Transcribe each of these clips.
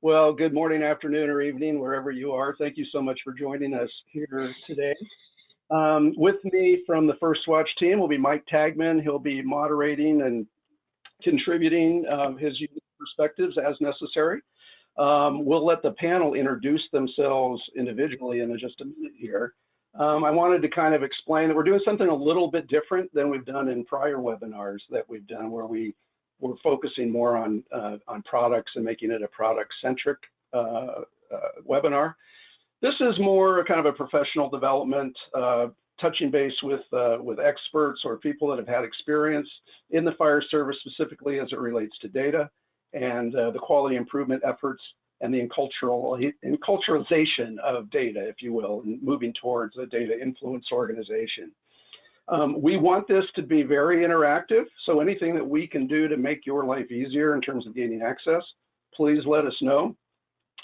Well, good morning, afternoon, or evening, wherever you are. Thank you so much for joining us here today. With me from the FirstWatch team will be Mike Taigman. He'll be moderating and contributing his unique perspectives as necessary. We'll let the panel introduce themselves individually in just a minute here. I wanted to kind of explain that we're doing something a little bit different than we've done in prior webinars that we've done, where we're focusing more on products and making it a product-centric webinar. This is more kind of a professional development, touching base with experts or people that have had experience in the fire service, specifically as it relates to data and the quality improvement efforts and the enculturalization of data, if you will, and moving towards a data influence organization. We want this to be very interactive, so anything that we can do to make your life easier in terms of gaining access, please let us know.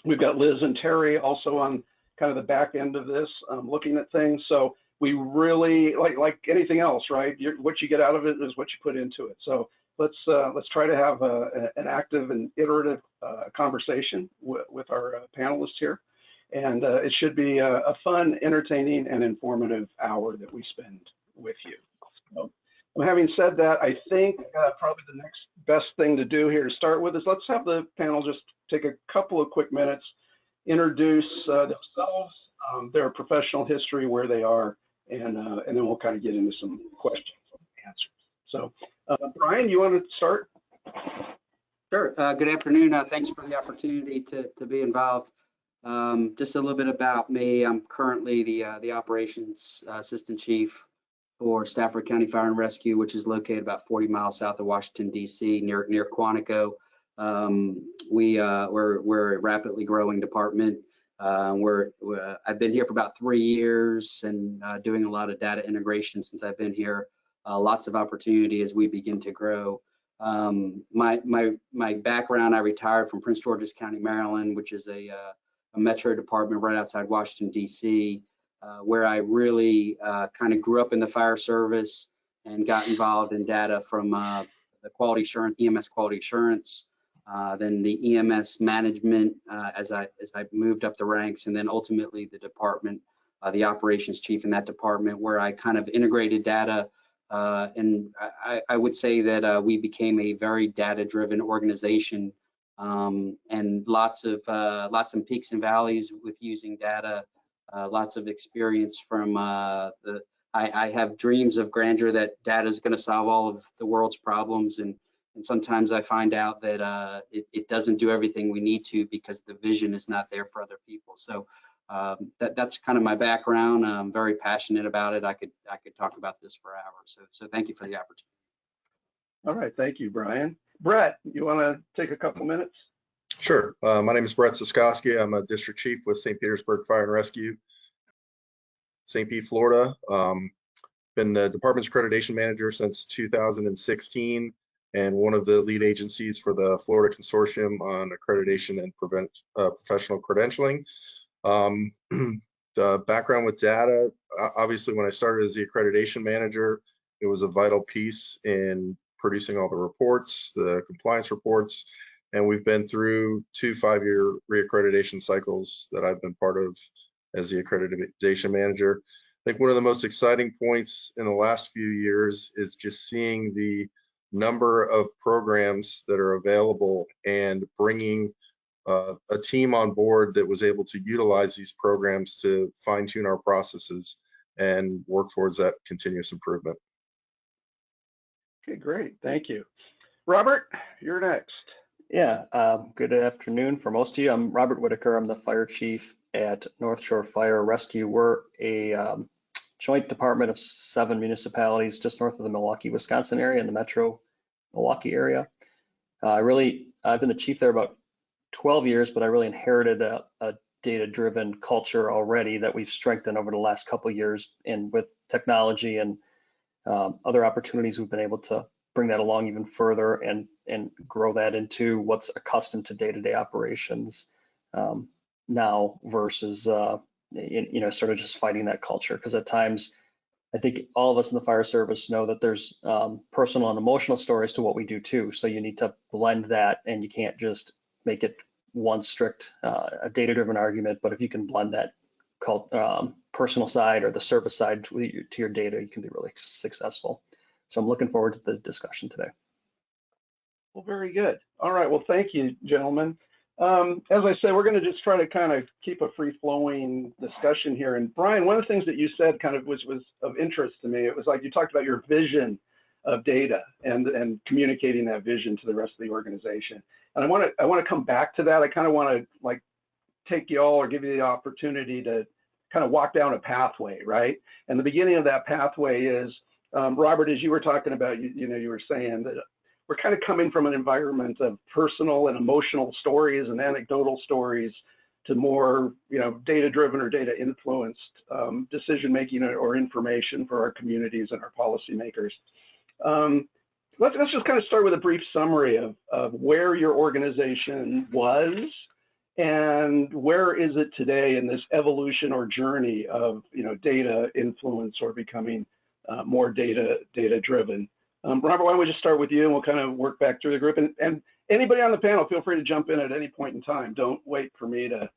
We've got Liz and Terry also on kind of the back end of this, looking at things. So we really, like anything else, right? What you get out of it is what you put into it. So let's try to have an active and iterative conversation with our panelists here. And it should be a fun, entertaining, and informative hour that we spend with you. So, having said that, I think probably the next best thing to do here to start with is let's have the panel just take a couple of quick minutes, introduce themselves, their professional history, where they are, and then we'll kind of get into some questions and answers. So, Brian, you want to start? Sure. Good afternoon. Thanks for the opportunity to be involved. Just a little bit about me. I'm currently the operations assistant chief for Stafford County Fire and Rescue, which is located about 40 miles south of Washington, D.C., near Quantico. We're a rapidly growing department. I've been here for about 3 years and doing a lot of data integration since I've been here. Lots of opportunity as we begin to grow. My background, I retired from Prince George's County, Maryland, which is a metro department right outside Washington, D.C., where I really kind of grew up in the fire service and got involved in data from the quality assurance, EMS quality assurance, then the EMS management as I moved up the ranks, and then ultimately the department, the operations chief in that department, where I kind of integrated data. And I would say that we became a very data-driven organization, and lots of peaks and valleys with using data. Lots of experience from I have dreams of grandeur that data is going to solve all of the world's problems, and sometimes I find out that it doesn't do everything we need to because the vision is not there for other people. So that's kind of my background. I'm very passionate about it. I could talk about this for hours. So thank you for the opportunity. All right, thank you, Brian. Brett, you want to take a couple minutes? Sure. My name is Brett Ciskoski. I'm a district chief with St. Petersburg Fire and Rescue, St. Pete, Florida. Been the department's accreditation manager since 2016 and one of the lead agencies for the Florida Consortium on Accreditation and Professional Credentialing. The background with data, obviously when I started as the accreditation manager, it was a vital piece in producing all the reports, the compliance reports, and we've been through 2 5-year reaccreditation cycles that I've been part of as the accreditation manager. I think one of the most exciting points in the last few years is just seeing the number of programs that are available and bringing a team on board that was able to utilize these programs to fine-tune our processes and work towards that continuous improvement. Okay, great. Thank you. Robert, you're next. Yeah, good afternoon for most of you. I'm Robert Whitaker. I'm the fire chief at North Shore Fire Rescue. We're a joint department of 7 municipalities just north of the Milwaukee, Wisconsin area in the metro Milwaukee area. I've been the chief there about 12 years, but I really inherited a data-driven culture already that we've strengthened over the last couple of years. And with technology and other opportunities, we've been able to bring that along even further and grow that into what's accustomed to day-to-day operations now versus sort of just fighting that culture. Because at times, I think all of us in the fire service know that there's personal and emotional stories to what we do too. So you need to blend that, and you can't just make it one strict, a data-driven argument, but if you can blend that personal side or the service side to your data, you can be really successful. So I'm looking forward to the discussion today. Well, very good. All right. Well, thank you, gentlemen. As I said, we're going to just try to kind of keep a free-flowing discussion here. And Brian, one of the things that you said kind of was of interest to me. It was like you talked about your vision of data and communicating that vision to the rest of the organization. And I want to come back to that. I kind of want to like take you all or give you the opportunity to kind of walk down a pathway, right? And the beginning of that pathway is, Robert, as you were talking about, you were saying that we're kind of coming from an environment of personal and emotional stories and anecdotal stories to more, data-driven or data-influenced decision-making or information for our communities and our policymakers. Let's just kind of start with a brief summary of where your organization was and where is it today in this evolution or journey of, data influence or becoming more data-driven. Robert, why don't we just start with you and we'll kind of work back through the group. And anybody on the panel, feel free to jump in at any point in time. Don't wait for me to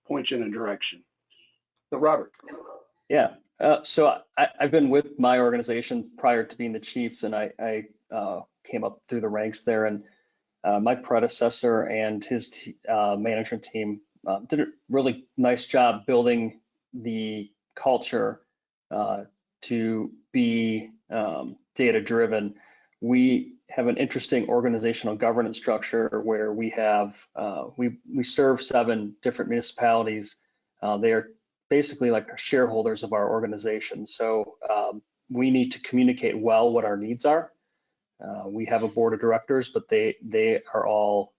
point you in a direction. So Robert. Yeah, so I've been with my organization prior to being the chief, and I came up through the ranks there. And my predecessor and his management team did a really nice job building the culture to be data-driven. We have an interesting organizational governance structure where we have we serve 7 different municipalities. They are basically like shareholders of our organization. So we need to communicate well what our needs are. We have a board of directors, but they are all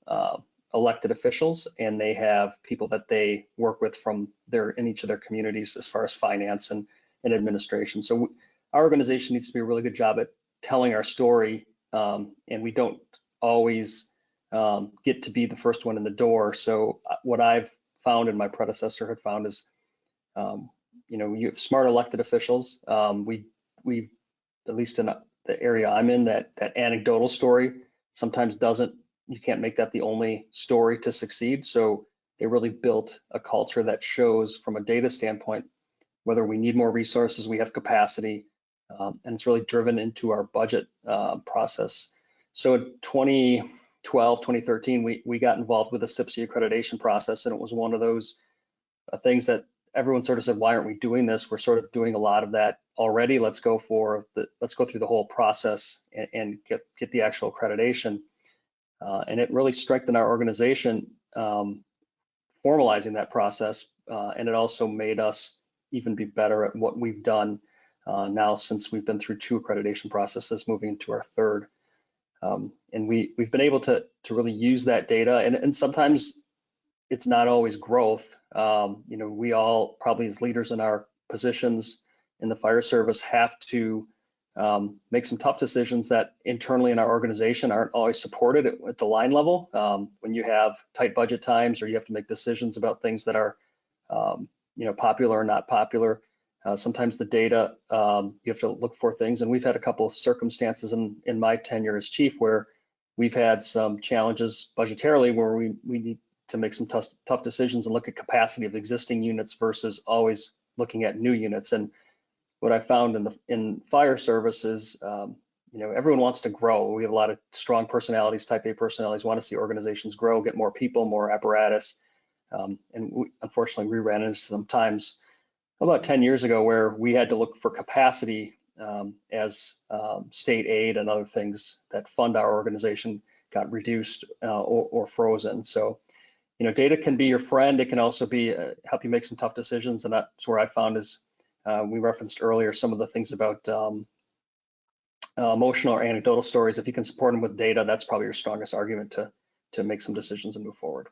elected officials, and they have people that they work with from in each of their communities as far as finance and administration. So our organization needs to do a really good job at telling our story, and we don't always get to be the first one in the door. So what I've found and my predecessor had found is, you have smart elected officials. We at least in the area I'm in, that anecdotal story sometimes you can't make that the only story to succeed. So they really built a culture that shows from a data standpoint whether we need more resources, we have capacity, and it's really driven into our budget process. So in 2012, 2013, we got involved with the CIPSE accreditation process, and it was one of those things that everyone sort of said, why aren't we doing this? We're sort of doing a lot of that already. Let's go through the whole process and get the actual accreditation. And it really strengthened our organization, formalizing that process, and it also made us even be better at what we've done now since we've been through 2 accreditation processes, moving into our 3rd. And we've been able to really use that data, and sometimes it's not always growth. We all probably as leaders in our positions in the fire service have to make some tough decisions that internally in our organization aren't always supported at the line level. When you have tight budget times, or you have to make decisions about things that are popular or not popular, sometimes the data, you have to look for things. And we've had a couple of circumstances in my tenure as chief where we've had some challenges budgetarily where we need to make some tough decisions and look at capacity of existing units versus always looking at new units. And what I found in fire services, everyone wants to grow. We have a lot of strong personalities, type A personalities, want to see organizations grow, get more people, more apparatus. Unfortunately, we ran into some times about 10 years ago where we had to look for capacity as state aid and other things that fund our organization got reduced or frozen. So, data can be your friend. It can also be help you make some tough decisions. And that's where I found is we referenced earlier some of the things about emotional or anecdotal stories. If you can support them with data, that's probably your strongest argument to make some decisions and move forward.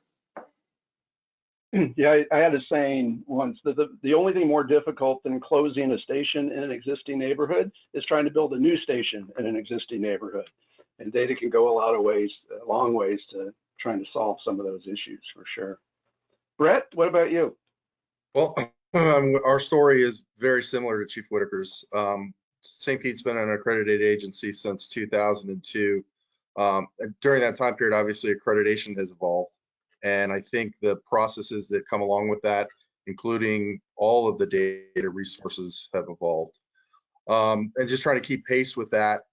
Yeah, I had a saying once that the only thing more difficult than closing a station in an existing neighborhood is trying to build a new station in an existing neighborhood. And data can go a long ways to trying to solve some of those issues for sure. Brett, what about you? Well, our story is very similar to Chief Whitaker's. St. Pete's been an accredited agency since 2002. During that time period, obviously accreditation has evolved. And I think the processes that come along with that, including all of the data resources, have evolved. And just trying to keep pace with that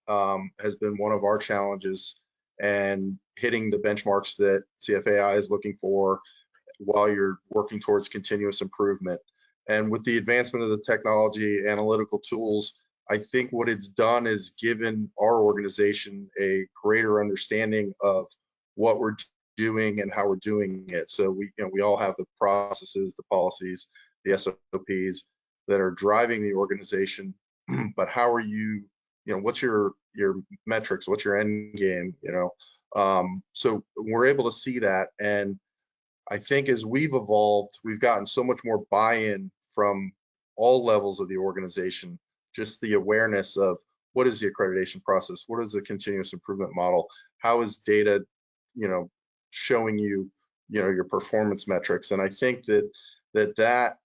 has been one of our challenges, and hitting the benchmarks that CFAI is looking for while you're working towards continuous improvement. And with the advancement of the technology, analytical tools, I think what it's done is given our organization a greater understanding of what we're doing and how we're doing it. So we all have the processes, the policies, the SOPs that are driving the organization, but how are you, what's your metrics, what's your end game, so we're able to see that. And I think as we've evolved, we've gotten so much more buy-in from all levels of the organization, just the awareness of what is the accreditation process, what is the continuous improvement model, how is data, showing you, your performance metrics. And I think that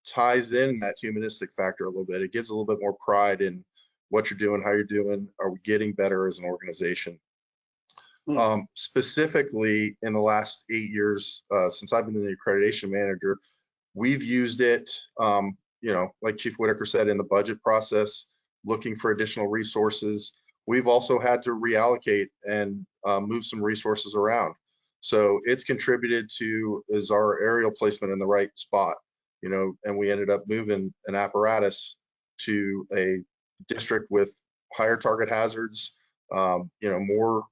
ties in that humanistic factor a little bit. It gives a little bit more pride in what you're doing, how you're doing, are we getting better as an organization? Specifically in the last 8 years, since I've been the accreditation manager, we've used it, like Chief Whitaker said, in the budget process, looking for additional resources. We've also had to reallocate and move some resources around. So it's contributed to, is our aerial placement in the right spot, and we ended up moving an apparatus to a district with higher target hazards, more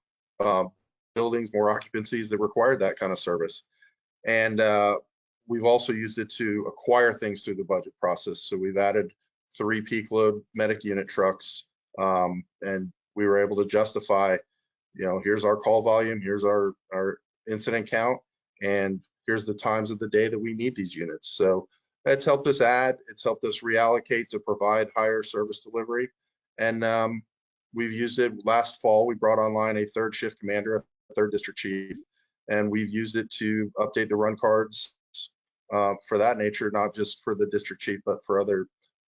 buildings, more occupancies that required that kind of service. And we've also used it to acquire things through the budget process. So we've added 3 peak load medic unit trucks, and we were able to justify, here's our call volume, here's our incident count, and here's the times of the day that we need these units. So that's helped us add, it's helped us reallocate to provide higher service delivery. And we've used it. Last fall, we brought online a 3rd shift commander, a 3rd district chief, and we've used it to update the run cards for that nature, not just for the district chief, but for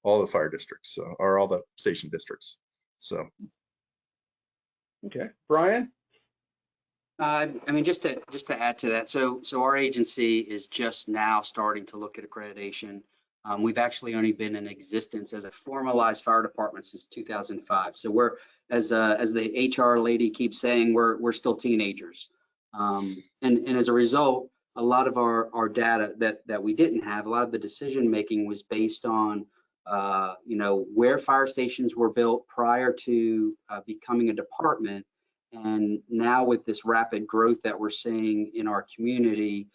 all the fire districts, or all the station districts. So. Okay, Brian? Just to add to that, so our agency is just now starting to look at accreditation. We've actually only been in existence as a formalized fire department since 2005. So we're, as the HR lady keeps saying, we're still teenagers. And as a result, a lot of our data that we didn't have, a lot of the decision making was based on where fire stations were built prior to becoming a department. And now with this rapid growth that we're seeing in our community,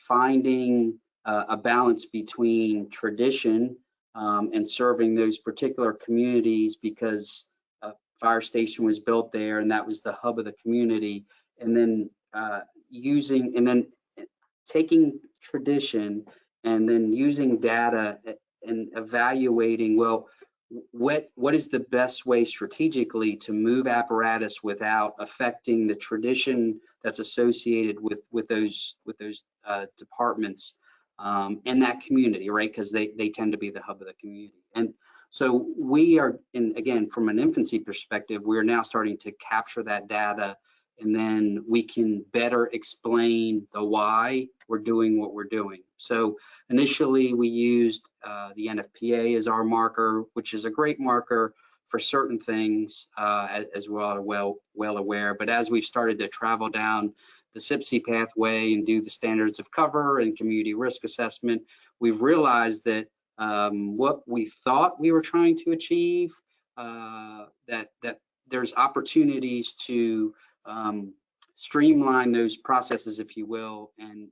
finding a balance between tradition and serving those particular communities, because a fire station was built there and that was the hub of the community, and then taking tradition and then using data and evaluating, well, what is the best way strategically to move apparatus without affecting the tradition that's associated with those departments and that community, right? Because they tend to be the hub of the community. And so we are, again, from an infancy perspective, we're now starting to capture that data, and then we can better explain the why we're doing what we're doing. So initially we used the NFPA as our marker, which is a great marker for certain things, as we're well aware. But as we've started to travel down the SIPC pathway and do the standards of cover and community risk assessment, we've realized that what we thought we were trying to achieve, that there's opportunities to streamline those processes, if you will, and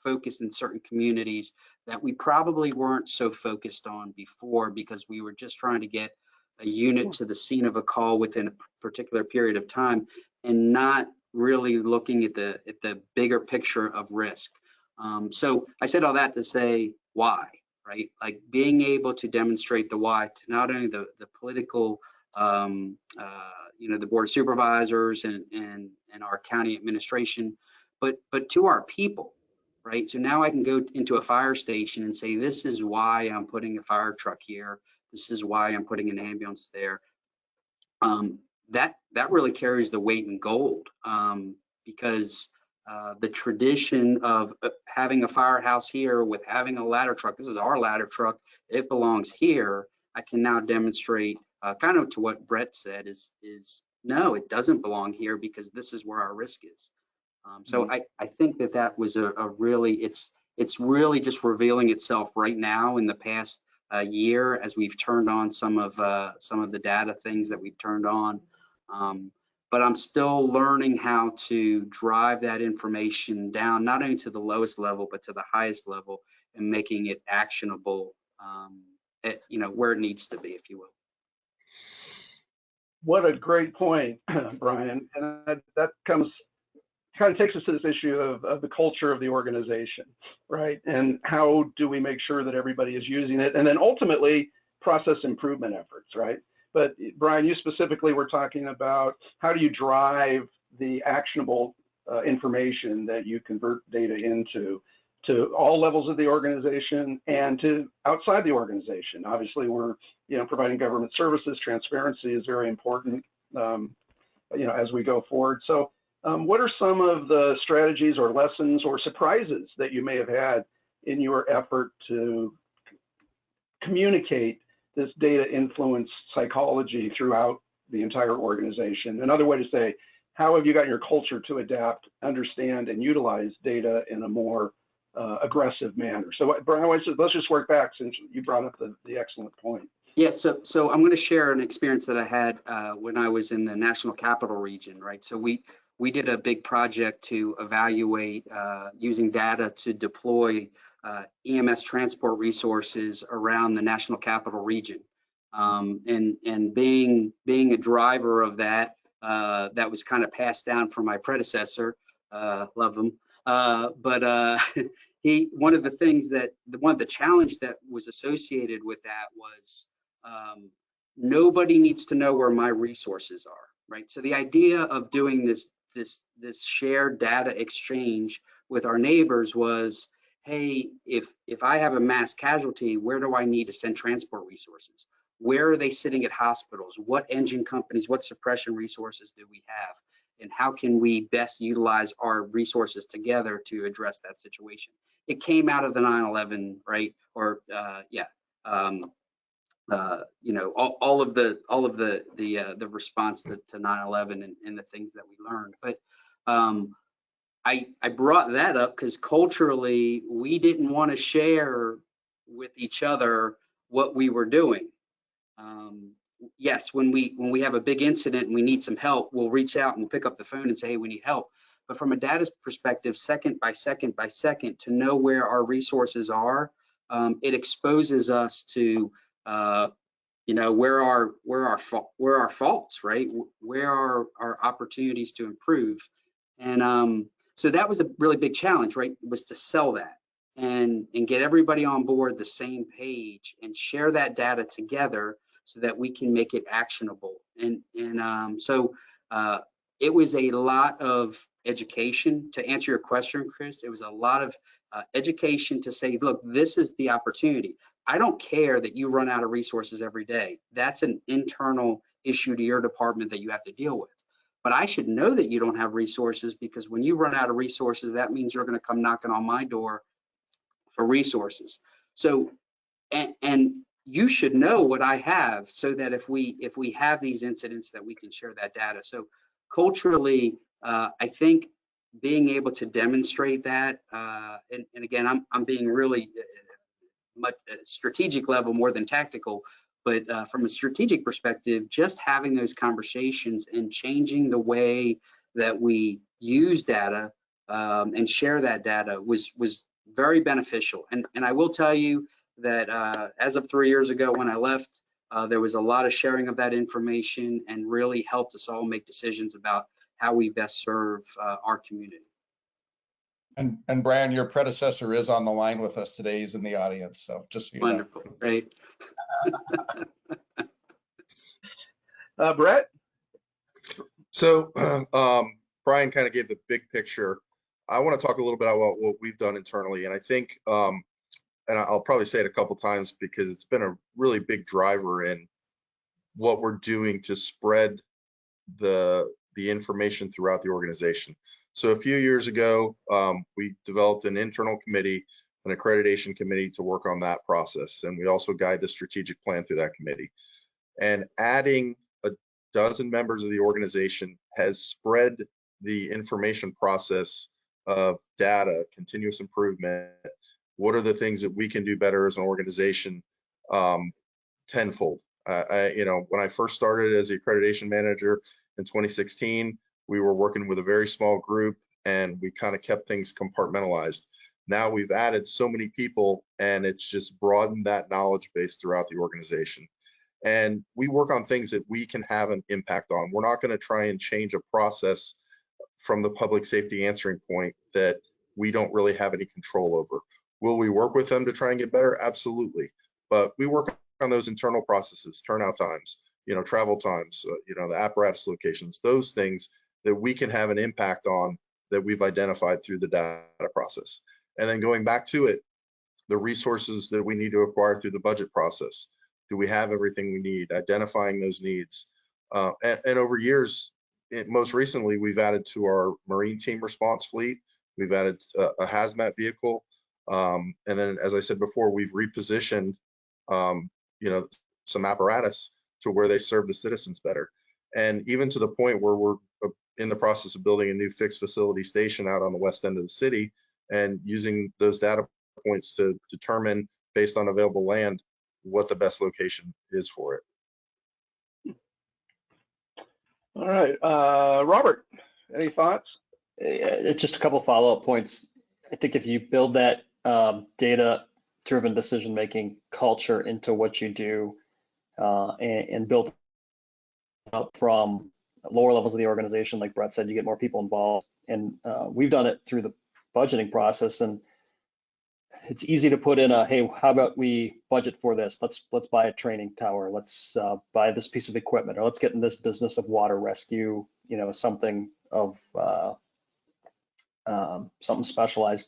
focus in certain communities that we probably weren't so focused on before, because we were just trying to get a unit to the scene of a call within a particular period of time and not really looking at the bigger picture of risk. So I said all that to say why, right? Like being able to demonstrate the why to not only the political the board of supervisors and our county administration, but to our people, right? So now I can go into a fire station and say, this is why I'm putting a fire truck here. This is why I'm putting an ambulance there. That really carries the weight in gold, because the tradition of having a firehouse here with having a ladder truck. This is our ladder truck. It belongs here. I can now demonstrate kind of to what Brett said is no, it doesn't belong here because this is where our risk is. So I think that was a really, it's really just revealing itself right now in the past year as we've turned on some of the data things that we've turned on. But I'm still learning how to drive that information down, not only to the lowest level, but to the highest level, and making it actionable, where it needs to be, if you will. What a great point, Brian. And that kind of takes us to this issue of the culture of the organization, right? And how do we make sure that everybody is using it? And then ultimately, process improvement efforts, right? But Brian, you specifically were talking about how do you drive the actionable information that you convert data into to all levels of the organization and to outside the organization. Obviously, we're providing government services. Transparency is very important, as we go forward. So, what are some of the strategies or lessons or surprises that you may have had in your effort to communicate this data influence psychology throughout the entire organization? Another way to say, how have you gotten your culture to adapt, understand, and utilize data in a more aggressive manner? So, Brian, let's just work back since you brought up the excellent point. Yeah, so I'm going to share an experience that I had when I was in the National Capital Region, right? So we did a big project to evaluate using data to deploy EMS transport resources around the National Capital Region. And being a driver of that, that was kind of passed down from my predecessor, love him. But one of the challenge that was associated with that was nobody needs to know where my resources are, right? So the idea of doing this shared data exchange with our neighbors was, hey, if I have a mass casualty, where do I need to send transport resources? Where are they sitting at hospitals? What engine companies, what suppression resources do we have? And how can we best utilize our resources together to address that situation? It came out of the 9/11, right? Or all of the response to 9/11 and the things that we learned. But I brought that up because culturally we didn't want to share with each other what we were doing. Yes, when we have a big incident and we need some help, we'll reach out and we'll pick up the phone and say, hey, we need help. But from a data perspective, second by second by second, to know where our resources are, it exposes us to where our faults, right? Where are our opportunities to improve? And so that was a really big challenge, right? Was to sell that and get everybody on board the same page and share that data together so that we can make it actionable. So it was a lot of education. To answer your question, Chris, it was a lot of education to say, look, this is the opportunity. I don't care that you run out of resources every day. That's an internal issue to your department that you have to deal with. But I should know that you don't have resources, because when you run out of resources, that means you're going to come knocking on my door for resources. So, and you should know what I have, so that if we have these incidents, that we can share that data. So culturally, I think being able to demonstrate that, and again, I'm being really much strategic level more than tactical, but from a strategic perspective, just having those conversations and changing the way that we use data and share that data was very beneficial. And I will tell you that as of 3 years ago when I left, there was a lot of sharing of that information and really helped us all make decisions about how we best serve our community. And Brian, your predecessor is on the line with us today. He's in the audience, so just so you Wonderful, know. Great. Brett? So Brian kind of gave the big picture. I want to talk a little bit about what we've done internally. And I think, and I'll probably say it a couple times because it's been a really big driver in what we're doing to spread the the information throughout the organization. So a few years ago, we developed an internal committee, an accreditation committee to work on that process. And we also guide the strategic plan through that committee. And adding a dozen members of the organization has spread the information process of data, continuous improvement. What are the things that we can do better as an organization tenfold? When I first started as the accreditation manager in 2016, we were working with a very small group and we kind of kept things compartmentalized. Now we've added so many people and it's just broadened that knowledge base throughout the organization. And we work on things that we can have an impact on. We're not going to try and change a process from the public safety answering point that we don't really have any control over. Will we work with them to try and get better? Absolutely. But we work on those internal processes, turnout times, travel times, the apparatus locations, those things that we can have an impact on that we've identified through the data process. And then going back to it, the resources that we need to acquire through the budget process. Do we have everything we need? Identifying those needs. And over years, most recently, we've added to our Marine team response fleet. We've added a hazmat vehicle. And then, as I said before, we've repositioned, some apparatus to where they serve the citizens better. And even to the point where we're in the process of building a new fixed facility station out on the west end of the city and using those data points to determine, based on available land, what the best location is for it. All right, Robert, any thoughts? Just a couple follow-up points. I think if you build that data-driven decision-making culture into what you do and build up from lower levels of the organization, like Brett said, you get more people involved. And we've done it through the budgeting process, and it's easy to put in hey, how about we budget for this? Let's buy a training tower. Let's buy this piece of equipment, or let's get in this business of water rescue, something of something specialized.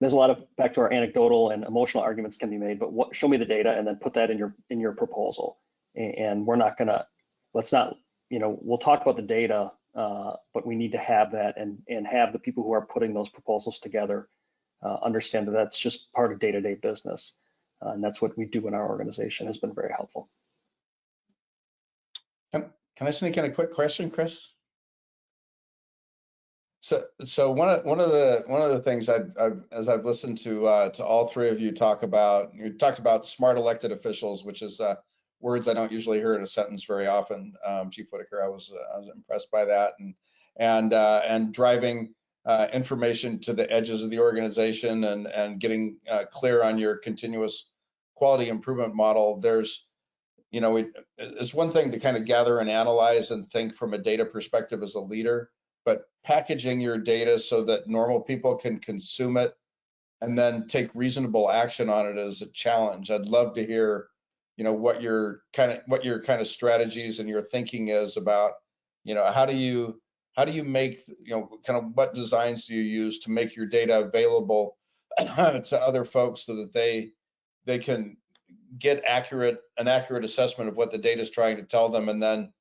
There's a lot of, back to our anecdotal and emotional arguments can be made, but show me the data and then put that in your proposal. And we're not gonna, let's not, we'll talk about the data, but we need to have that and have the people who are putting those proposals together understand that that's just part of day-to-day business. And that's what we do in our organization. Has been very helpful. Can I sneak in a quick question, Chris? So one of the things as I've listened to all three of you talk about, you talked about smart elected officials, which is words I don't usually hear in a sentence very often. Chief Whitaker, I was impressed by that, and driving information to the edges of the organization and getting clear on your continuous quality improvement model. There's, it's one thing to kind of gather and analyze and think from a data perspective as a leader, but packaging your data so that normal people can consume it and then take reasonable action on it is a challenge. I'd love to hear, what your kind of strategies and your thinking is about, how do you make, kind of what designs do you use to make your data available to other folks so that they can get an accurate assessment of what the data is trying to tell them and then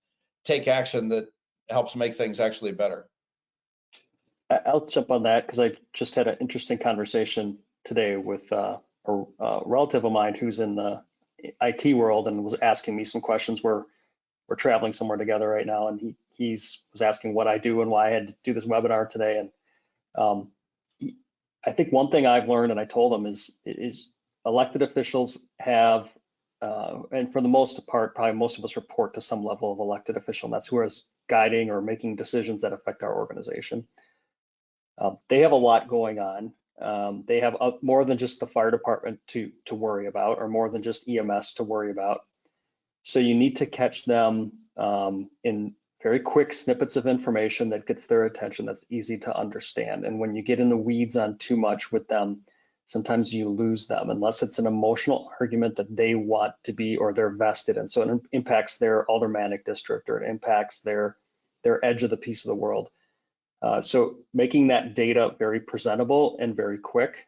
take action that helps make things actually better. I'll jump on that because I just had an interesting conversation today with a relative of mine who's in the IT world and was asking me some questions. We're traveling somewhere together right now, and he was asking what I do and why I had to do this webinar today. And I think one thing I've learned, and I told him, is elected officials have, and for the most part, probably most of us report to some level of elected official, and that's who is guiding or making decisions that affect our organization. They have a lot going on. They have more than just the fire department to worry about, or more than just EMS to worry about. So you need to catch them in very quick snippets of information that gets their attention, that's easy to understand. And when you get in the weeds on too much with them, sometimes you lose them unless it's an emotional argument that they want to be or they're vested in. So it impacts their aldermanic district, or it impacts their edge of the piece of the world. So making that data very presentable and very quick,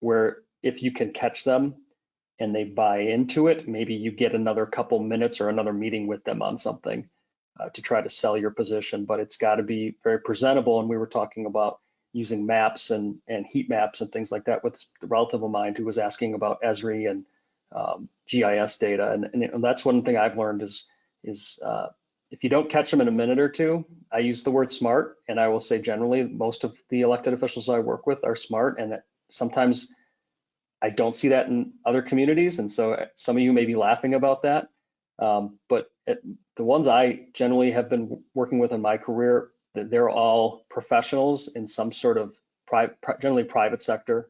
where if you can catch them and they buy into it, maybe you get another couple minutes or another meeting with them on something. to try to sell your position, but it's got to be very presentable. And we were talking about using maps and heat maps and things like that with the relative of mine who was asking about Esri and GIS data. And that's one thing I've learned is if you don't catch them in a minute or two, I use the word smart, and I will say generally most of the elected officials I work with are smart, and that sometimes I don't see that in other communities. And so some of you may be laughing about that. But the ones I generally have been working with in my career, they're all professionals in some sort of generally private sector,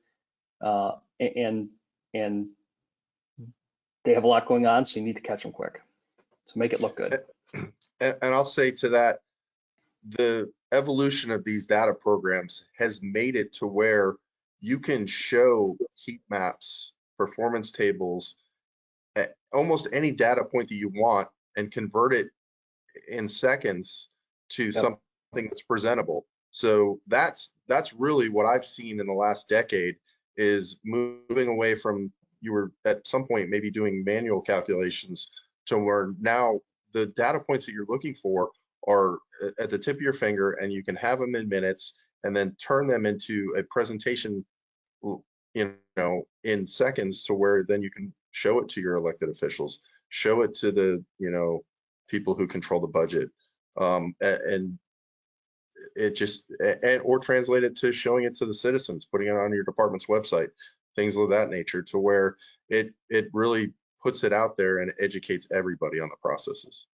and they have a lot going on, so you need to catch them quick. So make it look good. And I'll say to that, the evolution of these data programs has made it to where you can show heat maps, performance tables, at almost any data point that you want and convert it in seconds to something that's presentable. So that's really what I've seen in the last decade, is moving away from, you were at some point maybe doing manual calculations, to where now the data points that you're looking for are at the tip of your finger, and you can have them in minutes and then turn them into a presentation, you know, in seconds, to where then you can show it to your elected officials, show it to the, you know, people who control the budget, and it just, or translate it to showing it to the citizens, putting it on your department's website, things of that nature, to where it really puts it out there and educates everybody on the processes.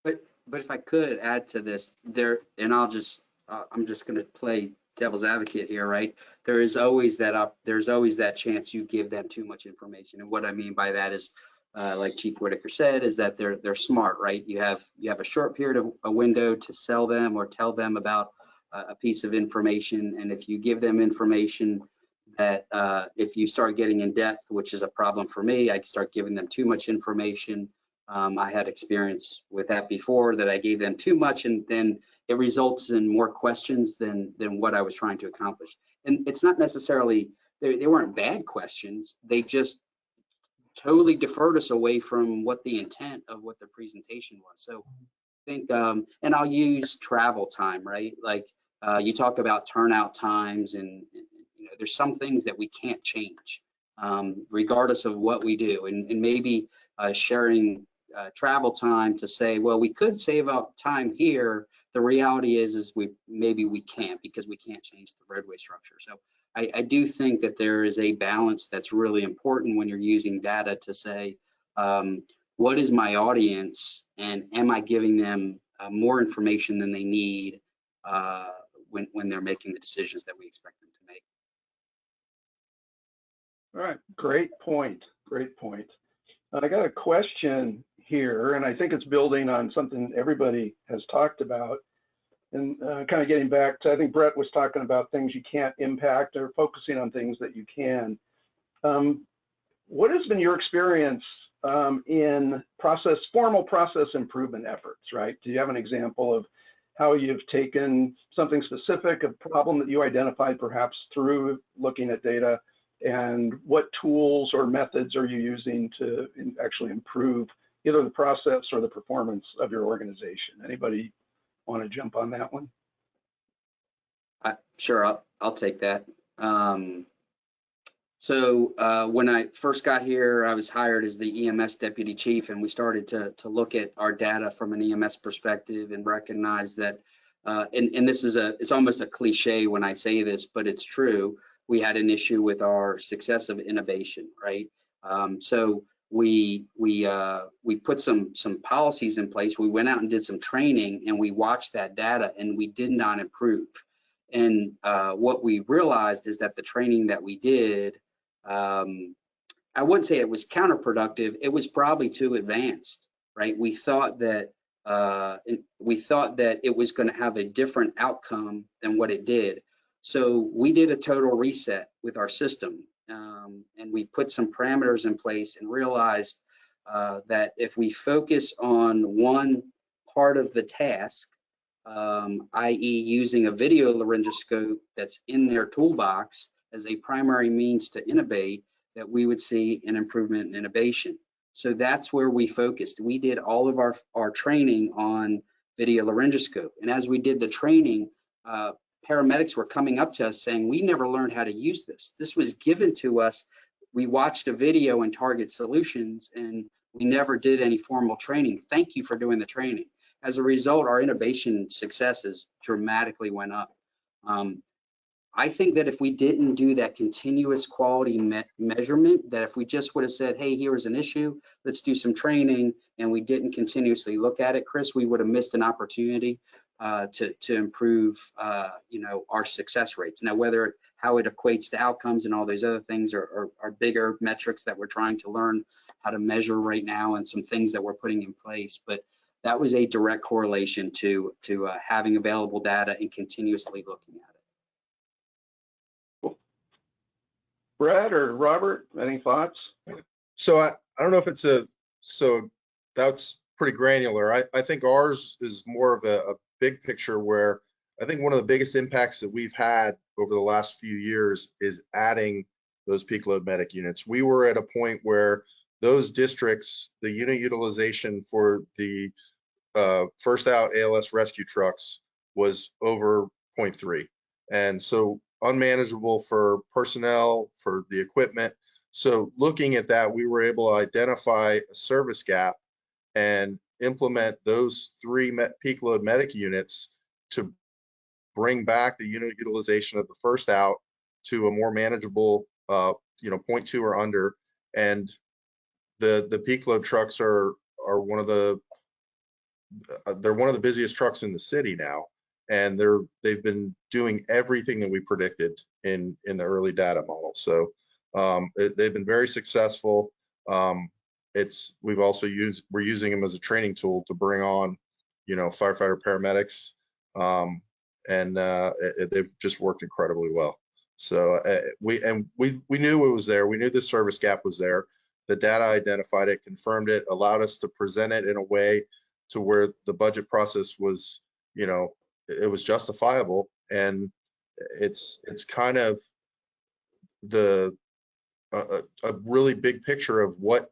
But if I could add to this, and I'm just going to play devil's advocate here, right? There's always that chance you give them too much information, and what I mean by that is, like Chief Whitaker said, is that they're smart, right? You have a short period of a window to sell them or tell them about a piece of information, and if you give them information that if you start getting in depth, which is a problem for me, I start giving them too much information. I had experience with that before, that I gave them too much, and then it results in more questions than what I was trying to accomplish. And it's not necessarily, they weren't bad questions, they just totally deferred us away from what the intent of what the presentation was. So I think, and I'll use travel time, right? Like you talk about turnout times, and you know, there's some things that we can't change, regardless of what we do, and maybe sharing travel time to say, well, we could save up time here. The reality is maybe we can't, because we can't change the roadway structure. So I do think that there is a balance that's really important when you're using data to say, what is my audience, and am I giving them more information than they need when they're making the decisions that we expect them to make. All right, great point, great point. I got a question here, and I think it's building on something everybody has talked about, and kind of getting back to, I think Brett was talking about things you can't impact, or focusing on things that you can. What has been your experience in formal process improvement efforts, right? Do you have an example of how you've taken something specific, a problem that you identified perhaps through looking at data, and what tools or methods are you using to actually improve either the process or the performance of your organization? Anybody want to jump on that one? Sure, I'll take that. So when I first got here, I was hired as the EMS deputy chief, and we started to look at our data from an EMS perspective and recognize that, and this is it's almost a cliche when I say this, but it's true. We had an issue with our success of innovation, right? So we put some policies in place. We went out and did some training, and we watched that data, and we did not improve. And what we realized is that the training that we did, I wouldn't say it was counterproductive. It was probably too advanced, right? We thought that it was going to have a different outcome than what it did. So we did a total reset with our system, and we put some parameters in place and realized that if we focus on one part of the task, i.e. using a video laryngoscope that's in their toolbox as a primary means to innovate, that we would see an improvement in innovation. So that's where we focused. We did all of our training on video laryngoscope. And as we did the training, paramedics were coming up to us saying, we never learned how to use this. This was given to us. We watched a video in Target Solutions and we never did any formal training. Thank you for doing the training. As a result, our innovation successes dramatically went up. I think that if we didn't do that continuous quality measurement, that if we just would have said, hey, here's an issue, let's do some training, and we didn't continuously look at it, Chris, we would have missed an opportunity to improve, our success rates. Now, how it equates to outcomes and all those other things are bigger metrics that we're trying to learn how to measure right now, and some things that we're putting in place. But that was a direct correlation to having available data and continuously looking at it. Brad or Robert, any thoughts? So I don't know if it's so that's pretty granular. I think ours is more of a big picture, where I think one of the biggest impacts that we've had over the last few years is adding those peak load medic units. We were at a point where those districts, the unit utilization for the first out ALS rescue trucks was over 0.3. And so unmanageable for personnel, for the equipment. So looking at that, we were able to identify a service gap and implement those 3 peak load medic units to bring back the unit utilization of the first out to a more manageable, 0.2 or under. And the peak load trucks are one of the busiest trucks in the city now. And they've been doing everything that we predicted in the early data model. So they've been very successful. We're using them as a training tool to bring on, firefighter paramedics, and they've just worked incredibly well. So we knew it was there. We knew the service gap was there. The data identified it, confirmed it, allowed us to present it in a way to where the budget process was, it was justifiable. And it's kind of a really big picture of what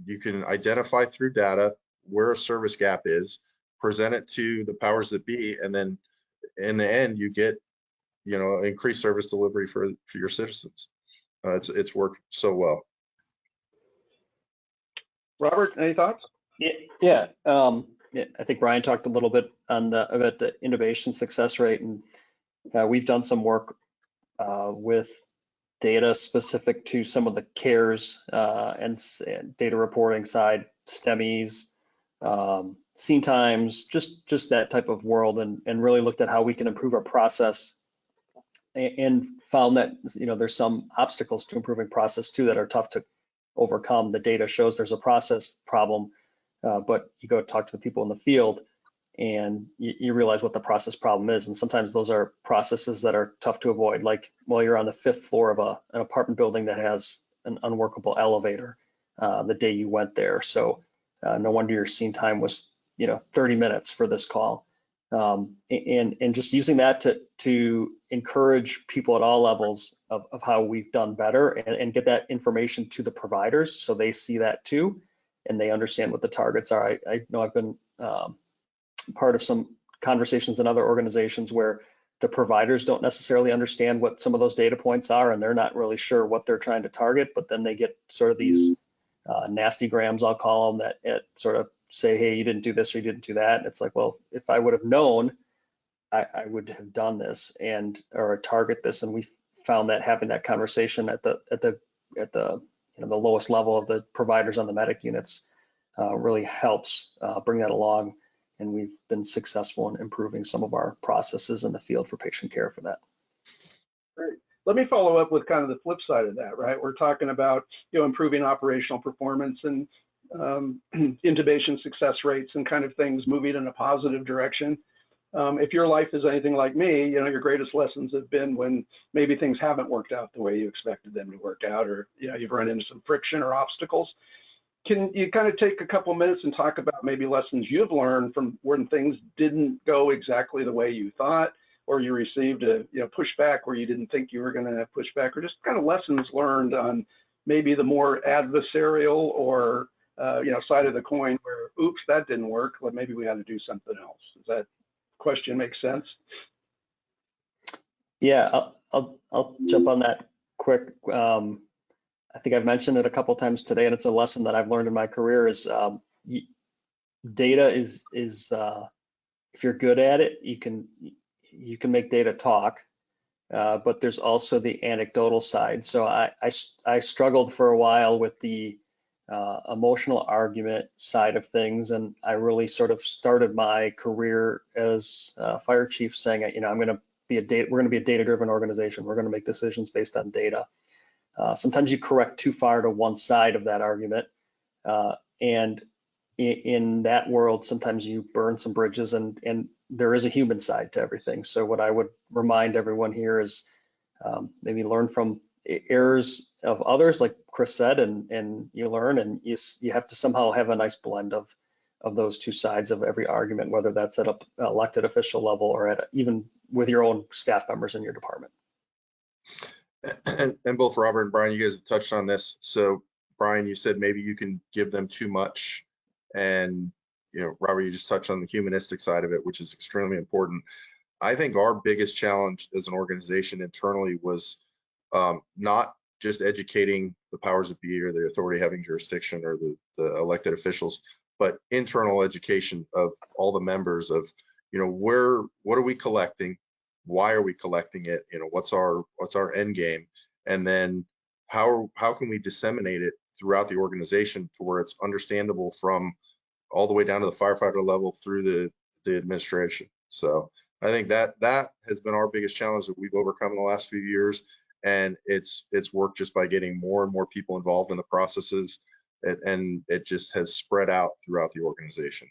you can identify through data, where a service gap is, present it to the powers that be, and then in the end you get increased service delivery for your citizens. It's worked so well. Robert, any thoughts? Yeah. I think Ryan talked a little bit about the innovation success rate, and we've done some work with data specific to some of the CARES and data reporting side, STEMIs, scene times, just that type of world, and really looked at how we can improve our process, and found that there's some obstacles to improving process too that are tough to overcome. The data shows there's a process problem, but you go talk to the people in the field and you realize what the process problem is. And sometimes those are processes that are tough to avoid. Like, well, you're on the 5th floor of an apartment building that has an unworkable elevator the day you went there. So no wonder your scene time was 30 minutes for this call. And just using that to encourage people at all levels of how we've done better, and get that information to the providers so they see that too, and they understand what the targets are. I know I've been part of some conversations in other organizations where the providers don't necessarily understand what some of those data points are, and they're not really sure what they're trying to target, but then they get sort of these nasty grams, I'll call them, that sort of say, hey, you didn't do this or you didn't do that. And it's like, well, if I would have known, I would have done this or target this. And we found that having that conversation at the lowest level of the providers on the medic units really helps bring that along. And we've been successful in improving some of our processes in the field for patient care for that. Great. Let me follow up with kind of the flip side of that, right? We're talking about improving operational performance and intubation success rates and kind of things moving in a positive direction. If your life is anything like me, your greatest lessons have been when maybe things haven't worked out the way you expected them to work out, or you've run into some friction or obstacles. Can you kind of take a couple minutes and talk about maybe lessons you've learned from when things didn't go exactly the way you thought, or you received a pushback where you didn't think you were going to push back, or just kind of lessons learned on maybe the more adversarial or side of the coin where, oops, that didn't work. Well, maybe we had to do something else. Does that question make sense? Yeah, I'll jump on that quick. I think I've mentioned it a couple times today, and it's a lesson that I've learned in my career is data is if you're good at it, you can make data talk, but there's also the anecdotal side. So I struggled for a while with the emotional argument side of things, and I really sort of started my career as fire chief saying, I'm going to we're going to be a data-driven organization. We're going to make decisions based on data. Sometimes you correct too far to one side of that argument, and in that world, sometimes you burn some bridges, and there is a human side to everything. So what I would remind everyone here is maybe learn from errors of others, like Chris said, and you learn, and you have to somehow have a nice blend of those two sides of every argument, whether that's at an elected official level or even with your own staff members in your department. And both Robert and Brian, you guys have touched on this. So Brian, you said maybe you can give them too much, and Robert, you just touched on the humanistic side of it, which is extremely important. I think our biggest challenge as an organization internally was not just educating the powers that be or the authority having jurisdiction or the elected officials, but internal education of all the members of, what are we collecting? Why are we collecting it? What's our end game? And then how can we disseminate it throughout the organization to where it's understandable from all the way down to the firefighter level through the administration. So I think that has been our biggest challenge that we've overcome in the last few years. And it's worked just by getting more and more people involved in the processes, and it just has spread out throughout the organization.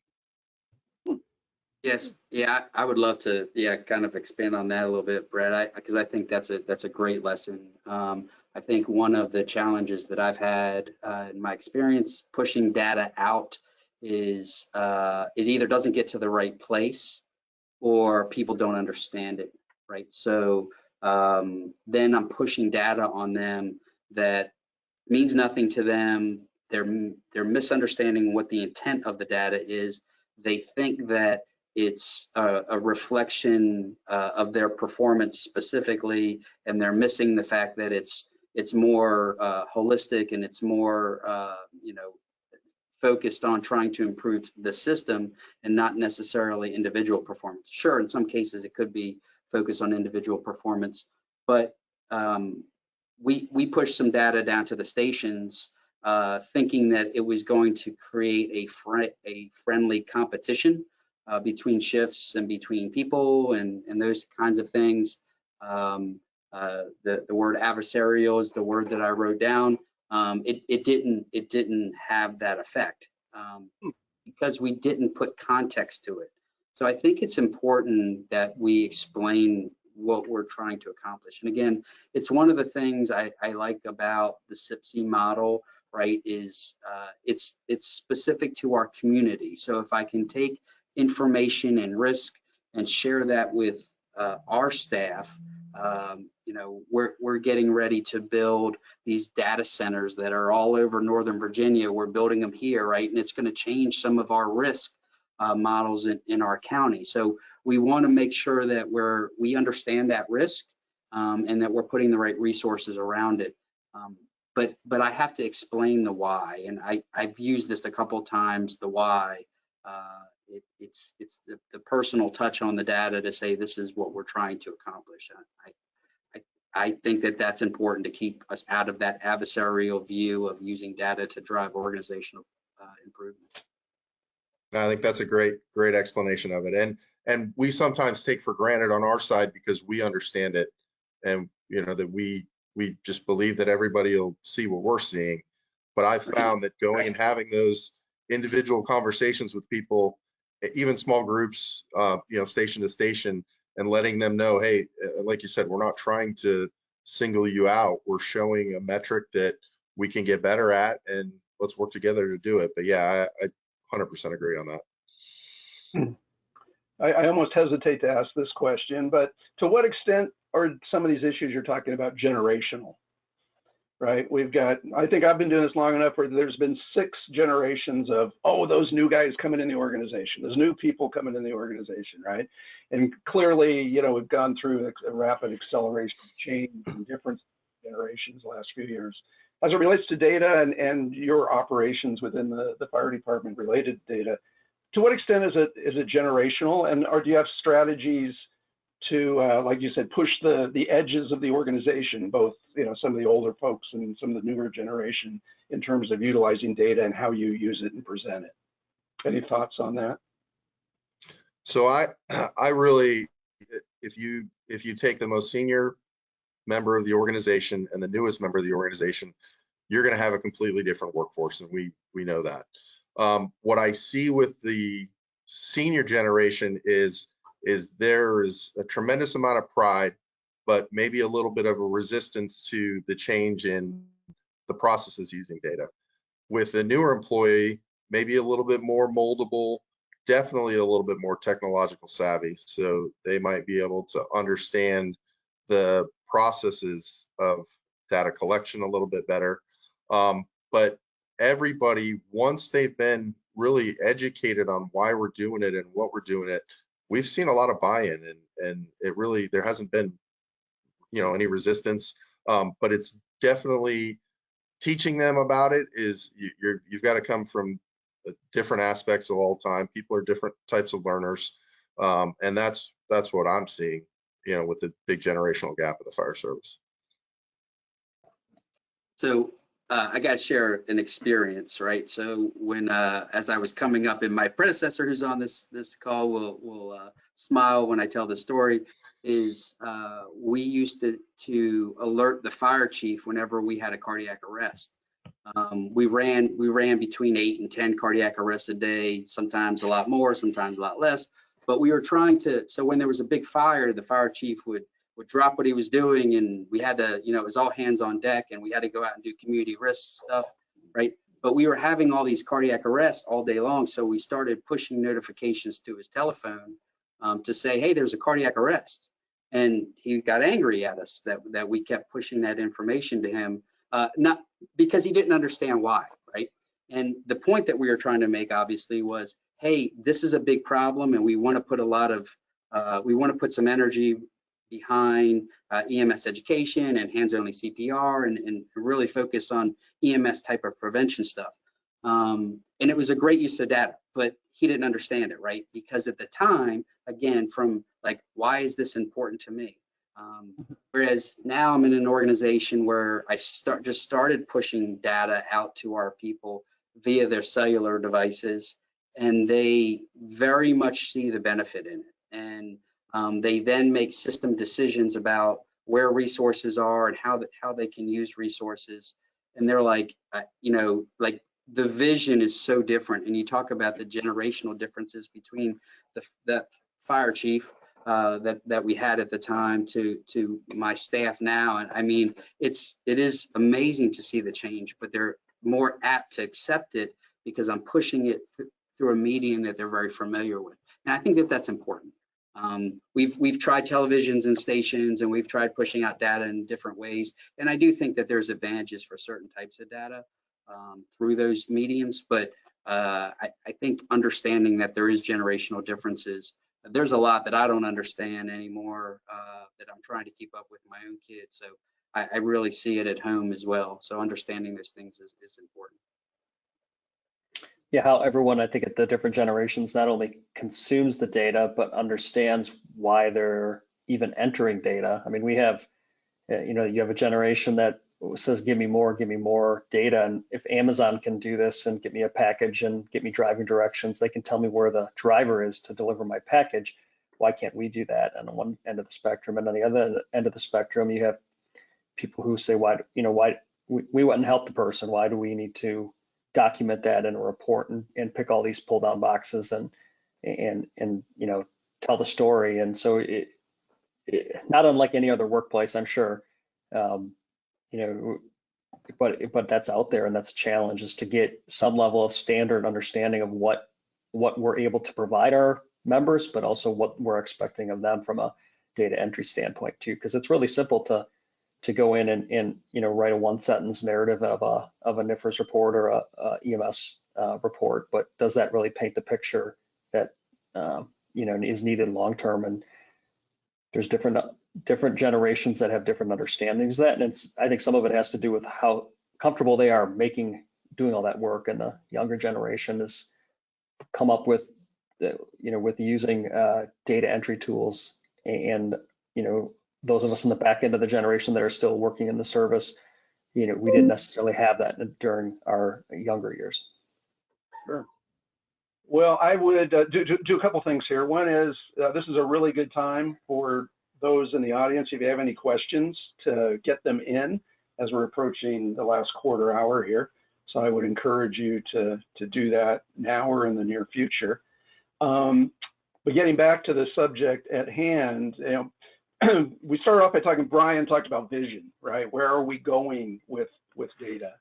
Yes, yeah, I would love to, kind of expand on that a little bit, Brett, because I think that's a great lesson. I think one of the challenges that I've had in my experience pushing data out is it either doesn't get to the right place or people don't understand it, right? So then I'm pushing data on them that means nothing to them. They're misunderstanding what the intent of the data is. They think that it's a reflection of their performance specifically, and they're missing the fact that it's more holistic, and it's more focused on trying to improve the system and not necessarily individual performance. Sure, in some cases it could be focused on individual performance, but we pushed some data down to the stations thinking that it was going to create a friendly competition between shifts and between people and those kinds of things. The word adversarial is the word that I wrote down. It didn't have that effect because we didn't put context to it. So I think it's important that we explain what we're trying to accomplish. And again, it's one of the things I like about the SIPC model, right, is it's specific to our community. So if I can take information and risk and share that with our staff, we're getting ready to build these data centers that are all over Northern Virginia. We're building them here, right? And it's going to change some of our risk models in our county. So we want to make sure that we understand that risk and that we're putting the right resources around it. But I have to explain the why, and I've used this a couple of times. The why, it's the personal touch on the data to say this is what we're trying to accomplish. I think that that's important to keep us out of that adversarial view of using data to drive organizational improvement. I think that's a great explanation of it. And we sometimes take for granted on our side because we understand it, and that we just believe that everybody will see what we're seeing. But I've found that going and having those individual conversations with people, even small groups, station to station, and letting them know, hey, like you said, we're not trying to single you out. We're showing a metric that we can get better at, and let's work together to do it. But yeah, I 100% agree on that. I almost hesitate to ask this question, but to what extent are some of these issues you're talking about generational? right? We've got, I think I've been doing this long enough where there's been 6 generations of, oh, those new guys coming in the organization, those new people coming in the organization, right? And clearly, you know, we've gone through a rapid acceleration of change in different generations the last few years. As it relates to data and your operations within the fire department related to data, to what extent is it generational, and or do you have strategies to, like you said, push the edges of the organization, both, you know, some of the older folks and some of the newer generation in terms of utilizing data and how you use it and present it? Any thoughts on that? So I really, if you take the most senior member of the organization and the newest member of the organization, you're going to have a completely different workforce, and we know that. What I see with the senior generation is there is a tremendous amount of pride, but maybe a little bit of a resistance to the change in the processes using data. With a newer employee, maybe a little bit more moldable, definitely a little bit more technological savvy, so they might be able to understand the processes of data collection a little bit better. But everybody, once they've been really educated on why we're doing it and what we're doing it, we've seen a lot of buy-in, and it really, there hasn't been, you know, any resistance. But it's definitely teaching them about it is you've got to come from different aspects of all time. People are different types of learners, and that's what I'm seeing, you know, with the big generational gap of the fire service. So I got to share an experience, right? So when, as I was coming up, and my predecessor who's on this call will smile when I tell the story, is we used to alert the fire chief whenever we had a cardiac arrest. We ran between 8 and 10 cardiac arrests a day, sometimes a lot more, sometimes a lot less. But we were trying to, so when there was a big fire, the fire chief would drop what he was doing, and we had to, you know, it was all hands on deck, and we had to go out and do community risk stuff, right? But we were having all these cardiac arrests all day long, so we started pushing notifications to his telephone to say, hey, there's a cardiac arrest. And he got angry at us that we kept pushing that information to him, not because he didn't understand why, right? And the point that we were trying to make, obviously, was, hey, this is a big problem, and we want to put a lot of, we want to put some energy behind EMS education and hands-only CPR, and really focus on EMS type of prevention stuff. And it was a great use of data, but he didn't understand it, right? Because at the time, again, from like, why is this important to me? Whereas now I'm in an organization where I just started pushing data out to our people via their cellular devices, and they very much see the benefit in it. And they then make system decisions about where resources are and how they can use resources. And they're like, you know, like the vision is so different. And you talk about the generational differences between the fire chief that we had at the time to my staff now. And I mean, it is amazing to see the change, but they're more apt to accept it because I'm pushing it through a medium that they're very familiar with. And I think that that's important. We've tried televisions and stations, and we've tried pushing out data in different ways. And I do think that there's advantages for certain types of data through those mediums. But I think understanding that there is generational differences, there's a lot that I don't understand anymore that I'm trying to keep up with my own kids. So I really see it at home as well. So understanding those things is important. Yeah, how everyone, I think, at the different generations not only consumes the data, but understands why they're even entering data. I mean, we have, you know, you have a generation that says, give me more data. And if Amazon can do this and get me a package and get me driving directions, they can tell me where the driver is to deliver my package. Why can't we do that on one end of the spectrum? And on the other end of the spectrum, you have people who say, why we went and helped the person. Why do we need to document that in a report and pick all these pull down boxes and you know, tell the story? And so it not unlike any other workplace, I'm sure, you know, but that's out there, and that's a challenge, is to get some level of standard understanding of what we're able to provide our members, but also what we're expecting of them from a data entry standpoint too, because it's really simple to to go in and write a one-sentence narrative of a NIFRS report or a EMS report, but does that really paint the picture that is needed long-term? And there's different generations that have different understandings of that, and I think some of it has to do with how comfortable they are doing all that work, and the younger generation has come up with with using data entry tools, and those of us in the back end of the generation that are still working in the service, we didn't necessarily have that during our younger years. Sure. Well, I would do a couple things here. One is this is a really good time for those in the audience, if you have any questions, to get them in as we're approaching the last quarter hour here. So I would encourage you to do that now or in the near future. But getting back to the subject at hand, we started off by Brian talked about vision, right? Where are we going with data?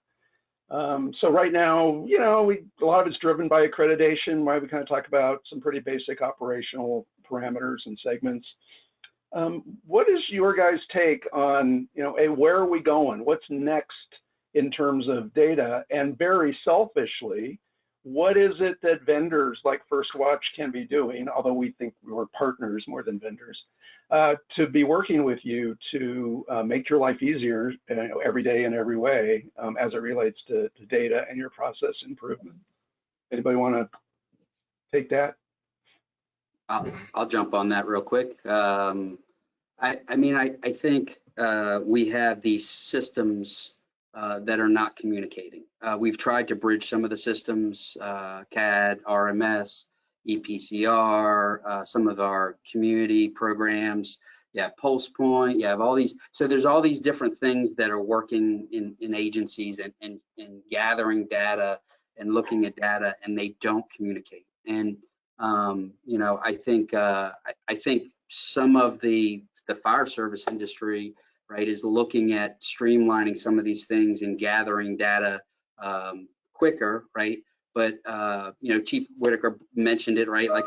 So right now, a lot of it's driven by accreditation, why we kind of talk about some pretty basic operational parameters and segments. What is your guys' take on, where are we going? What's next in terms of data? And very selfishly, what is it that vendors like FirstWatch can be doing, although we think we're partners more than vendors, to be working with you to make your life easier every day in every way as it relates to data and your process improvement? Anybody want to take that? I'll jump on that real quick. I think we have these systems that are not communicating. We've tried to bridge some of the systems, CAD, RMS, EPCR, some of our community programs. Yeah, Pulse Point. You have all these. So there's all these different things that are working in agencies and gathering data and looking at data, and they don't communicate. And I think some of the fire service industry, right, is looking at streamlining some of these things and gathering data quicker, right? But Chief Whitaker mentioned it, right? Like,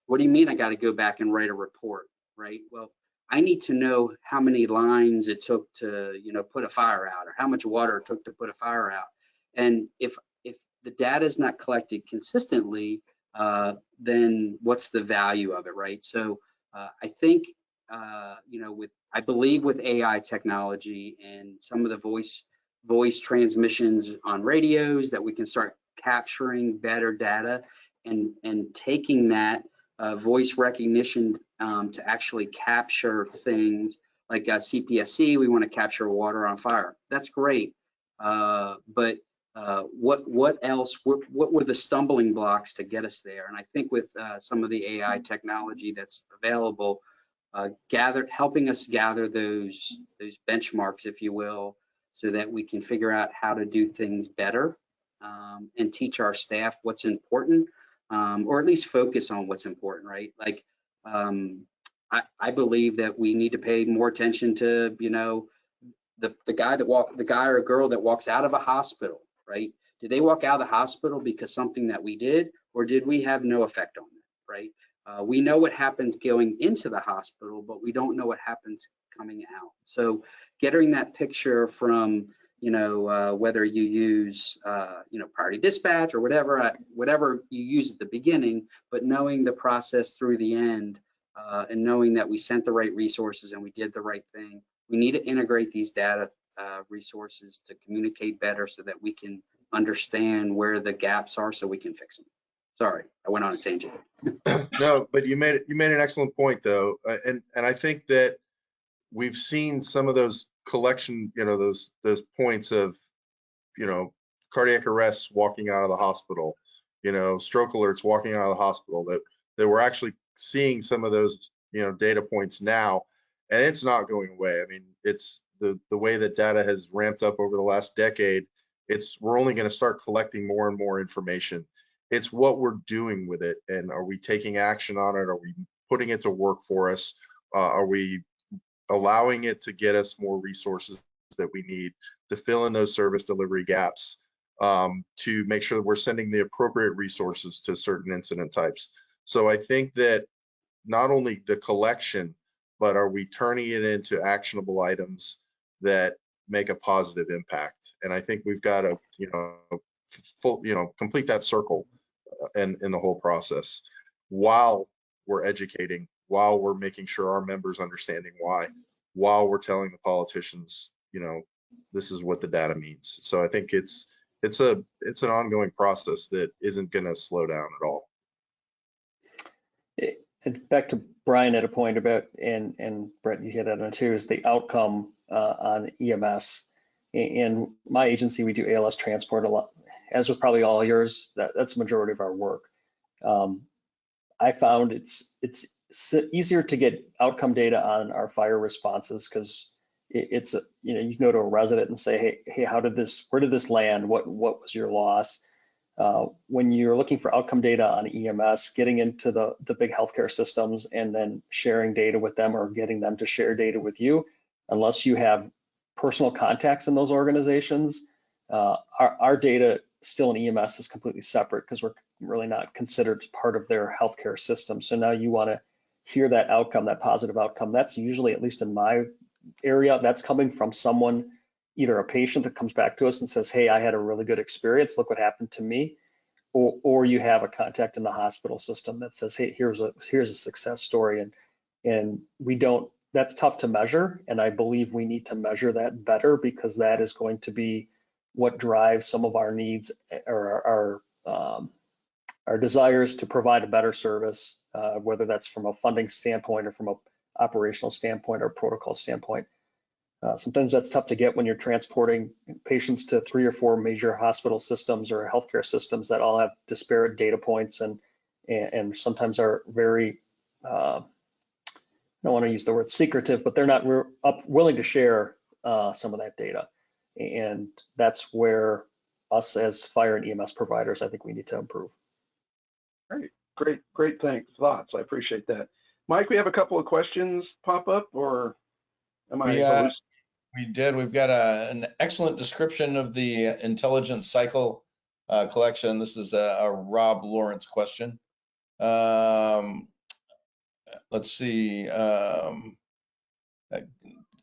what do you mean I gotta go back and write a report, right? Well, I need to know how many lines it took to, put a fire out, or how much water it took to put a fire out. And if the data is not collected consistently, then what's the value of it, right? So I think, I believe with AI technology and some of the voice transmissions on radios, that we can start capturing better data and taking that voice recognition to actually capture things like CPSC. We want to capture water on fire. That's great, but what else? What were the stumbling blocks to get us there? And I think with some of the AI technology that's available, helping us gather those benchmarks, if you will, so that we can figure out how to do things better and teach our staff what's important, or at least focus on what's important, right? Like, I believe that we need to pay more attention to, the guy or girl that walks out of a hospital, right? Did they walk out of the hospital because something that we did, or did we have no effect on them, right? We know what happens going into the hospital, but we don't know what happens coming out. So getting that picture from, whether you use, priority dispatch or whatever you use at the beginning, but knowing the process through the end, and knowing that we sent the right resources and we did the right thing. We need to integrate these data resources to communicate better so that we can understand where the gaps are so we can fix them. Sorry, I went on a tangent. No, but you made an excellent point though, and I think that we've seen some of those collection, those points of, cardiac arrests walking out of the hospital, stroke alerts walking out of the hospital, that we're actually seeing some of those, data points now, and it's not going away. I mean, it's the way that data has ramped up over the last decade. We're only going to start collecting more and more information. It's what we're doing with it, and are we taking action on it? Are we putting it to work for us? Are we allowing it to get us more resources that we need to fill in those service delivery gaps, to make sure that we're sending the appropriate resources to certain incident types? So I think that not only the collection, but are we turning it into actionable items that make a positive impact. And I think we've got to, complete that circle in the whole process while we're educating, while we're making sure our members understanding why, while we're telling the politicians, this is what the data means. So I think it's an ongoing process that isn't going to slow down at all. Back to Brian at a point about, and Brett, you hit on it too, is the outcome on EMS. In my agency, we do ALS transport a lot, as with probably all yours. That's the majority of our work. I found it's easier to get outcome data on our fire responses because it's you can go to a resident and say, hey, where did this land? What was your loss? When you're looking for outcome data on EMS, getting into the big healthcare systems and then sharing data with them or getting them to share data with you, unless you have personal contacts in those organizations, our data still in EMS is completely separate because we're really not considered part of their healthcare system. So now you want to hear that outcome, that positive outcome. That's usually, at least in my area, that's coming from someone, either a patient that comes back to us and says, hey, I had a really good experience, look what happened to me, or you have a contact in the hospital system that says, hey, here's a success story. And that's tough to measure, and I believe we need to measure that better because that is going to be what drives some of our needs or our desires to provide a better service, whether that's from a funding standpoint or from a operational standpoint or protocol standpoint. Sometimes that's tough to get when you're transporting patients to 3 or 4 major hospital systems or healthcare systems that all have disparate data points and sometimes are very, I don't want to use the word secretive, but they're not willing to share some of that data. And that's where us as fire and EMS providers, I think we need to improve. Great, thanks, thoughts. I appreciate that. Mike, we have a couple of questions pop up, or am I? We did. We've got an excellent description of the intelligence cycle collection. This is a Rob Lawrence question. Let's see.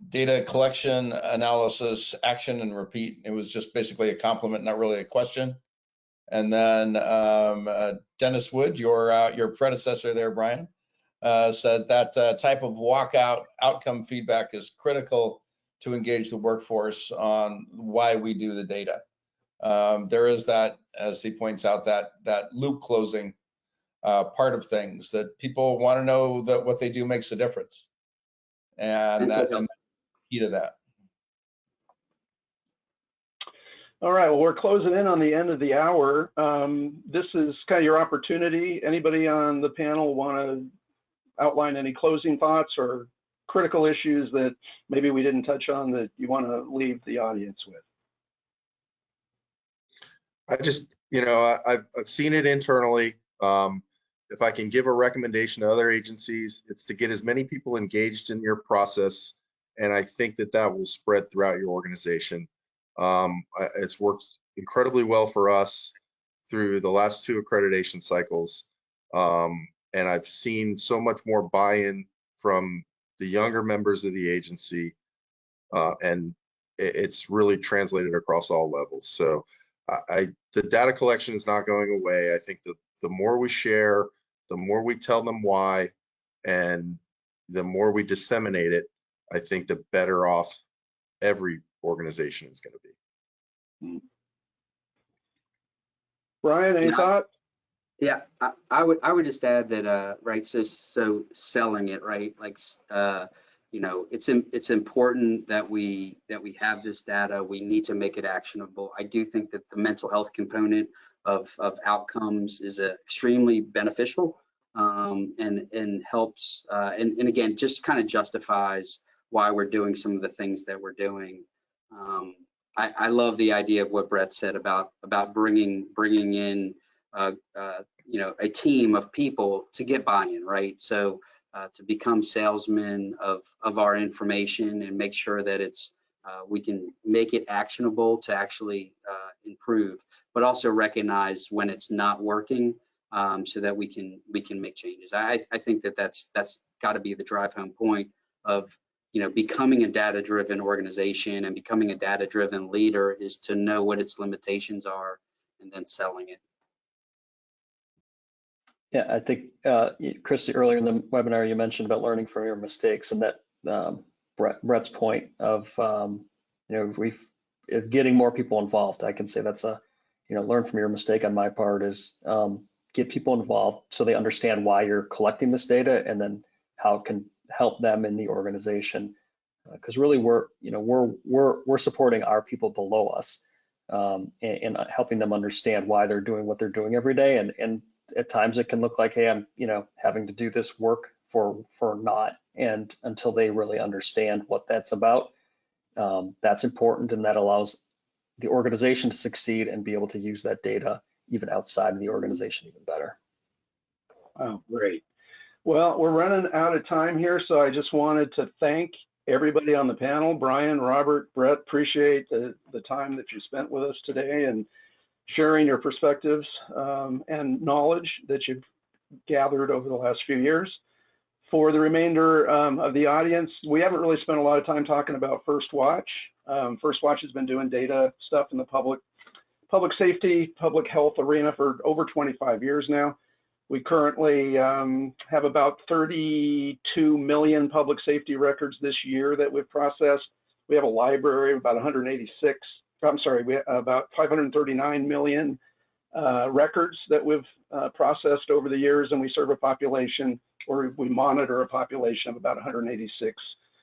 Data collection, analysis, action, and repeat. It was just basically a compliment, not really a question. And then Dennis Wood, your predecessor there, Brian, said that type of walkout outcome feedback is critical to engage the workforce on why we do the data. There is that, as he points out, that loop closing part of things that people want to know that what they do makes a difference, and the key to that. All right, well, we're closing in on the end of the hour. This is kind of your opportunity. Anybody on the panel want to outline any closing thoughts or critical issues that maybe we didn't touch on that you want to leave the audience with? I just, I've seen it internally. If I can give a recommendation to other agencies, it's to get as many people engaged in your process. And I think that will spread throughout your organization. It's worked incredibly well for us through the last 2 accreditation cycles. And I've seen so much more buy-in from the younger members of the agency. And it's really translated across all levels. So the data collection is not going away. I think the more we share, the more we tell them why, and the more we disseminate it, I think the better off every organization is going to be. Brian, any thoughts? Yeah, I would just add that right. So selling it, right? Like it's important that we have this data. We need to make it actionable. I do think that the mental health component of outcomes is extremely beneficial and helps and again just kind of justifies why we're doing some of the things that we're doing. I love the idea of what Brett said about bringing in a team of people to get buy-in, right? So to become salesmen of our information and make sure that it's we can make it actionable to actually improve, but also recognize when it's not working so that we can make changes. I think that's got to be the drive home point of becoming a data-driven organization and becoming a data-driven leader is to know what its limitations are and then selling it. Yeah, I think, Christy, earlier in the webinar, you mentioned about learning from your mistakes, and that Brett's point of, if getting more people involved, I can say that's learn from your mistake on my part is get people involved so they understand why you're collecting this data and then how it can help them in the organization. Because really we're supporting our people below us and helping them understand why they're doing what they're doing every day. And at times it can look like, hey, I'm having to do this work for naught. And until they really understand what that's about, that's important, and that allows the organization to succeed and be able to use that data even outside of the organization even better. Oh, great. Well, we're running out of time here, so I just wanted to thank everybody on the panel. Brian, Robert, Brett, appreciate the time that you spent with us today and sharing your perspectives and knowledge that you've gathered over the last few years. For the remainder of the audience, we haven't really spent a lot of time talking about FirstWatch. FirstWatch has been doing data stuff in the public safety, public health arena for over 25 years now. We currently have about 32 million public safety records this year that we've processed. We have a library of about about 539 million records that we've processed over the years, and we serve a population, or we monitor a population of about 186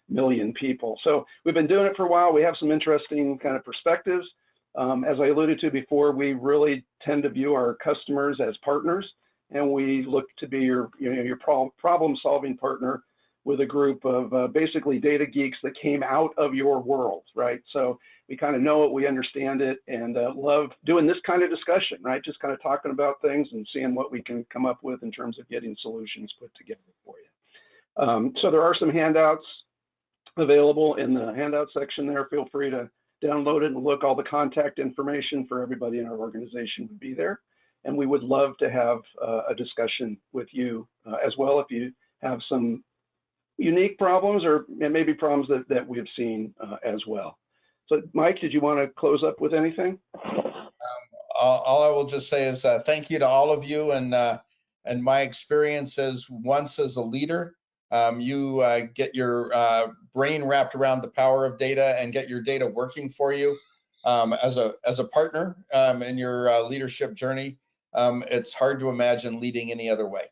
million people. So we've been doing it for a while. We have some interesting kind of perspectives. As I alluded to before, we really tend to view our customers as partners, and we look to be your problem-solving partner with a group of basically data geeks that came out of your world, right? So we kind of know it, we understand it, and love doing this kind of discussion, right? Just kind of talking about things and seeing what we can come up with in terms of getting solutions put together for you. So there are some handouts available in the handout section there. Feel free to download it and look. All the contact information for everybody in our organization would be there. And we would love to have a discussion with you as well if you have some unique problems or maybe problems that we've seen as well. So Mike, did you want to close up with anything? All I will just say is thank you to all of you, and my experience is once as a leader, you get your brain wrapped around the power of data and get your data working for you as a partner in your leadership journey. It's hard to imagine leading any other way.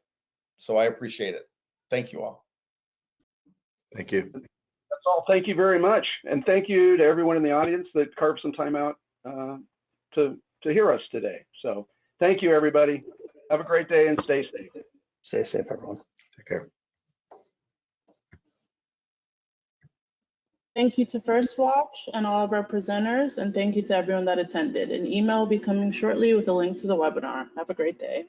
So I appreciate it. Thank you all. Thank you. That's all. Thank you very much. And thank you to everyone in the audience that carved some time out to hear us today. So thank you, everybody. Have a great day and stay safe. Stay safe, everyone. Take care. Thank you to FirstWatch and all of our presenters, and thank you to everyone that attended. An email will be coming shortly with a link to the webinar. Have a great day.